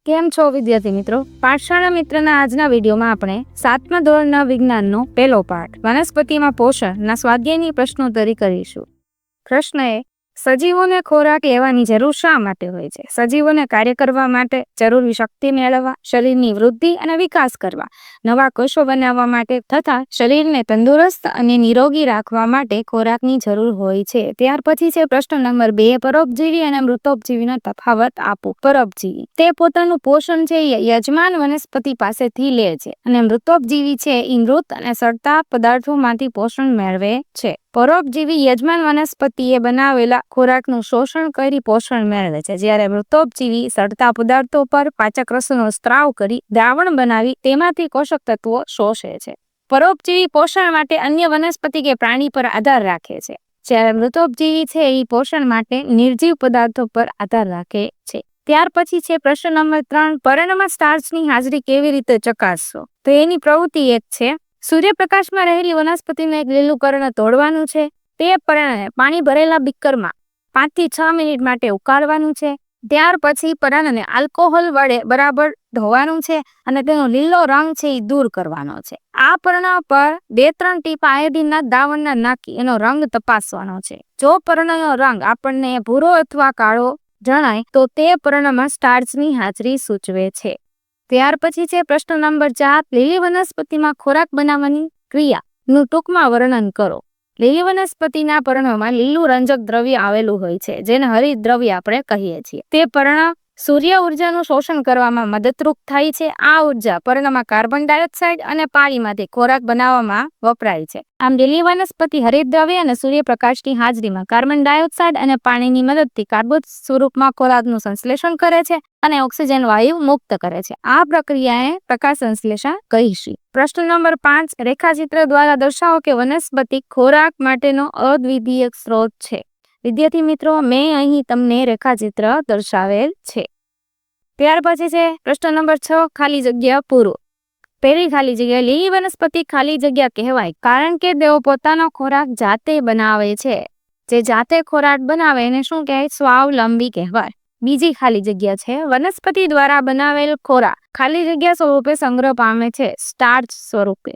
કેમ છો વિદ્યાર્થી મિત્રો? પાઠશાળા મિત્રના આજના વિડીયોમાં આપણે 7મા ધોરણના વિજ્ઞાનનો પહેલો પાઠ વનસ્પતિમાં પોષણના સ્વાધ્યાયની પ્રશ્નોત્તરી કરીશું. પ્રશ્ન એ, સજીવોને ખોરાક લેવાની જરૂર શા માટે હોય છે? સજીવોને કાર્ય કરવા માટે, જરૂરી શક્તિ મેળવવા, શરીરની વૃદ્ધિ અને વિકાસ કરવા, નવા કોષો બનાવવા માટે તથા શરીરને તંદુરસ્ત અને નિરોગી રાખવા માટે ખોરાકની જરૂર હોય છે. ત્યાર પછી છે પ્રશ્ન નંબર 2, પરોપજીવી અને મૃતોપજીવીનો તફાવત આપો. પરોપજીવી તે પોતાનું પોષણ છે યજમાન વનસ્પતિ પાસેથી લે છે અને મૃતોપજીવી છે એ મૃત અને સડતા પદાર્થોમાંથી પોષણ મેળવે છે. પરોપજીવી યજમાન વનસ્પતિએ બનાવેલા ખોરાકનું શોષણ કરી પોષણ મેળવે છે, જ્યારે મૃતોપજીવી સડતા પદાર્થો પર પાચક રસનો સ્ત્રાવ કરી દ્રાવણ બનાવી તેમાંથી પોષક તત્વો શોષે છે. પરોપજીવી પોષણ માટે અન્ય વનસ્પતિ કે પ્રાણી પર આધાર રાખે છે, જ્યારે મૃતોપજીવી છે એ પોષણ માટે નિર્જીવ પદાર્થો પર આધાર રાખે છે. ત્યાર પછી છે પ્રશ્ન નંબર 3, પર્ણમાં સ્ટાર્ચની હાજરી કેવી રીતે ચકાસશો? તો એની પ્રવૃત્તિ એક છે, સૂર્યપ્રકાશમાં રહેલી વનસ્પતિનું એક લીલું પર્ણ તોડવાનું છે. તે પર્ણને પાણી ભરેલા બીકરમાં 5 થી 6 મિનિટ માટે ઉકાળવાનું છે. ત્યાર પછી પર્ણને આલ્કોહોલ વડે બરાબર ધોવાનું છે અને તેનો લીલો રંગ છે એ દૂર કરવાનો છે. આ પર્ણ પર 2-3 ટીપા આયોડીનના દ્રાવણના નાખી એનો રંગ તપાસવાનો છે. જો પર્ણનો રંગ આપણને ભૂરો અથવા કાળો જણાય તો તે પર્ણમાં સ્ટાર્ચની હાજરી સૂચવે છે. ત્યાર પછી છે પ્રશ્ન નંબર 4, લીલી વનસ્પતિમાં ખોરાક બનાવવાની ક્રિયાનું ટૂંકમાં વર્ણન કરો. લીલી વનસ્પતિના પર્ણોમાં લીલું રંજક દ્રવ્ય આવેલું હોય છે, જેને હરિત દ્રવ્ય આપણે કહીએ છીએ. તે પર્ણ સૂર્ય ઉર્જાનું શોષણ કરવામાં મદદરૂપ થાય છે. આ ઉર્જા પર્ણમાં કાર્બન ડાયોક્સાઇડ અને પાણીમાંથી ખોરાક બનાવવામાં વપરાય છે. આમ લીલી વનસ્પતિ હરિત દ્રવ્ય અને સૂર્યપ્રકાશની હાજરીમાં કાર્બન ડાયોક્સાઇડ અને પાણીની મદદથી કાર્બોદ સ્વરૂપમાં ખોરાકનું સંશ્લેષણ કરે છે અને ઓક્સિજન વાયુ મુક્ત કરે છે. આ પ્રક્રિયાએ પ્રકાશ સંશ્લેષણ કહીશું. પ્રશ્ન નંબર 5, રેખાચિત્ર દ્વારા દર્શાવો કે વનસ્પતિ ખોરાક માટેનો અદ્વિતીય સ્ત્રોત છે. વિદ્યાર્થી મિત્રો, મેં અહીં તમને રેખાચિત્ર દર્શાવેલ છે. ત્યાર પછી છે પ્રશ્ન નંબર 6, ખાલી જગ્યા પૂરો. પહેલી ખાલી જગ્યા, લીલી વનસ્પતિ ખાલી જગ્યા કહેવાય કારણ કે તેઓ પોતાનો ખોરાક જાતે બનાવે છે. જે જાતે ખોરાક બનાવે એને શું કહેવાય? સ્વાવલંબી કહેવાય. બીજી ખાલી જગ્યા છે, વનસ્પતિ દ્વારા બનાવેલ ખોરાક ખાલી જગ્યા સ્વરૂપે સંગ્રહ પામે છે, સ્ટાર્ચ સ્વરૂપે.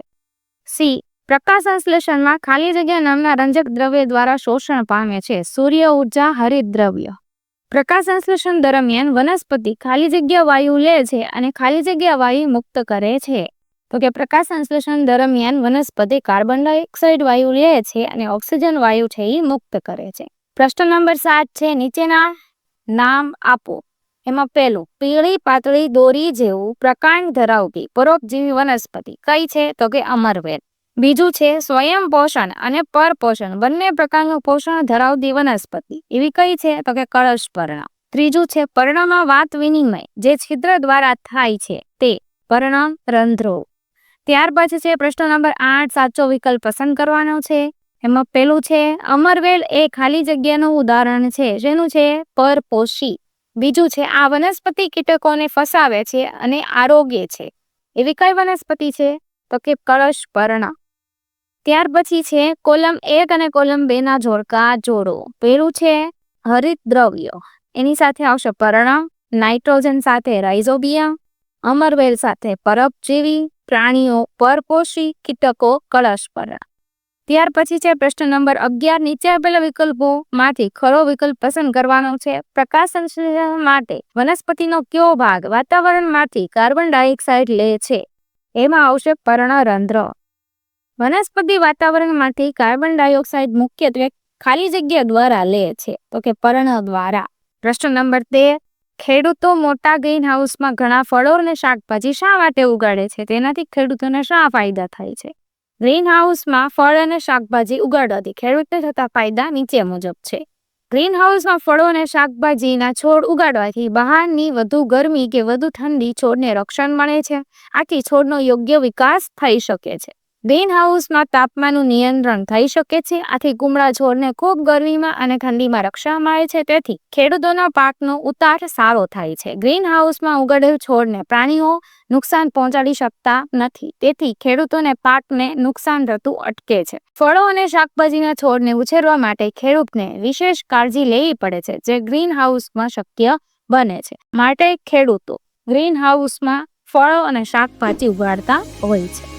સી, પ્રકાશ સંશ્લેષણમાં ખાલી જગ્યા નામના રંજક દ્રવ્ય દ્વારા શોષણ પામે છે, સૂર્ય ઉર્જા હરિત દ્રવ્ય. પ્રકાશ સંશ્લેષણ દરમિયાન વનસ્પતિ ખાલી જગ્યા વાયુ લે છે અને ખાલી જગ્યા વાયુ મુક્ત કરે છે. તો કે પ્રકાશ સંશ્લેષણ દરમિયાન વનસ્પતિ કાર્બન ડાયોક્સાઇડ વાયુ લે છે અને ઓક્સિજન વાયુ છે એ મુક્ત કરે છે. પ્રશ્ન નંબર 7 છે, નીચેના નામ આપો. એમાં પહેલું, પીળી પાતળી દોરી જેવું પ્રકાંડ ધરાવતી પરોપજીવી વનસ્પતિ કઈ છે? તો કે અમરવેલ. બીજું છે, સ્વયં પોષણ અને પરપોષણ બંને પ્રકારનું પોષણ ધરાવતી વનસ્પતિ એવી કઈ છે? તો કે કળશપર્ણ. ત્રીજું છે, પર્ણમાં વાત વિનિમય જે છિદ્ર દ્વારા થાય છે તે પર્ણરંધ્રો. ત્યાર પછી છે પ્રશ્ન નંબર 8, સાચો વિકલ્પ પસંદ કરવાનો છે. એમાં પેલું છે, અમરવેલ એ ખાલી જગ્યાનું ઉદાહરણ છે. જેનું છે? પરપોષી. બીજું છે, આ વનસ્પતિ કીટકોને ફસાવે છે અને આરોગ્ય છે એવી કઈ વનસ્પતિ છે? તો કે કળશપર્ણ. ત્યાર પછી છે કોલમ 1 અને કોલમ 2 ના જોડકા જોડો. પેલું છે હરિત દ્રવ્ય, એની સાથે આવશે પર્ણ, નાઇટ્રોજન સાથે રાઇઝોબિયમ, અમરવેલ સાથે પરોપજીવી, પ્રાણીઓ પરપોષી, કીટકો કળશપર્ણ. ત્યાર પછી છે પ્રશ્ન નંબર 11, નીચે આપેલા વિકલ્પો માંથી ખરો વિકલ્પ પસંદ કરવાનો છે. પ્રકાશ સંશ્લેષણ માટે વનસ્પતિનો કયો ભાગ વાતાવરણમાંથી કાર્બન ડાયોક્સાઇડ લે છે? એમાં આવશે પર્ણરંધ્ર. વનસ્પતિ વાતાવરણમાંથી કાર્બન ડાયોક્સાઇડ મુખ્યત્વે ખાલી જગ્યા દ્વારા લે છે, તો કે પર્ણ દ્વારા. પ્રશ્ન નંબર 13, ખેડૂતો મોટા ગ્રીન હાઉસમાં ઘણા ફળો અને શાકભાજી શા માટે ઉગાડે છે? તેનાથી ખેડૂતોને શા ફાયદા થાય છે? ગ્રીન હાઉસમાં ફળ અને શાકભાજી ઉગાડવાથી ખેડૂતને થતા ફાયદા નીચે મુજબ છે. ગ્રીન હાઉસમાં ફળો અને શાકભાજીના છોડ ઉગાડવાથી બહારની વધુ ગરમી કે વધુ ઠંડી છોડને રક્ષણ મળે છે. આથી છોડનો યોગ્ય વિકાસ થઈ શકે છે. ગ્રીન હાઉસમાં તાપમાનનું નિયંત્રણ થઈ શકે છે. આથી કુમળા છોડને ખૂબ ગરમીમાં અને ઠંડીમાં રક્ષણ મળે છે. તેથી ખેડૂતોના પાકનો ઉતાર સારો થાય છે. ગ્રીન હાઉસમાં ઉગાડેલ છોડને પ્રાણીઓ નુકસાન પહોંચાડી શકતા નથી. તેથી ખેડૂતોને પાકને નુકસાન થતું અટકે છે. ફળો અને શાકભાજીના છોડને ઉછેરવા માટે ખેડૂતને વિશેષ કાળજી લેવી પડે છે, જે ગ્રીન હાઉસમાં શક્ય બને છે. માટે ખેડૂતો ગ્રીન હાઉસમાં ફળો અને શાકભાજી ઉગાડતા હોય છે.